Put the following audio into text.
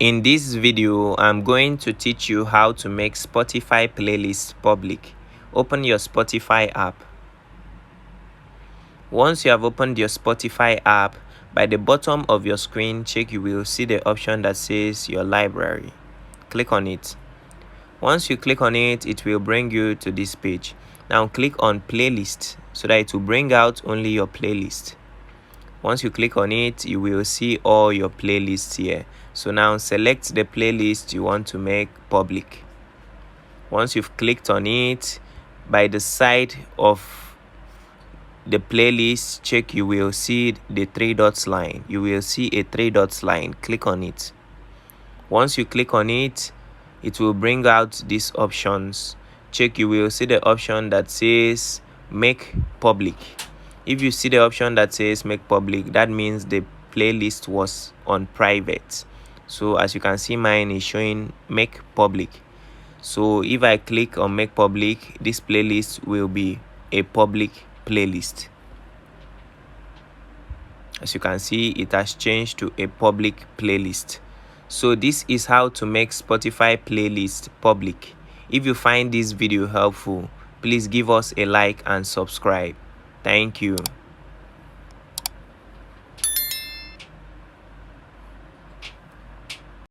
In this video, I'm going to teach you how to make Spotify playlists public. Open your Spotify app. Once you have opened your Spotify app, by the bottom of your screen, you will see the option that says your library. Click on it. Once you click on it, it will bring you to this page. Now click on playlist so that it will bring out only your playlist. Once you click on it, you will see all your playlists here. So now select the playlist you want to make public. Once you've clicked on it, by the side of the playlist, you will see the 3 dots line. You will see a 3 dots line. Click on it. Once you click on it, it will bring out these options. You will see the option that says make public. If you see the option that says make public, that means the playlist was on private. So as you can see, mine is showing make public. So if I click on make public, this playlist will be a public playlist. As you can see, it has changed to a public playlist. So this is how to make Spotify playlist public. If you find this video helpful, please give us a like and subscribe. Thank you.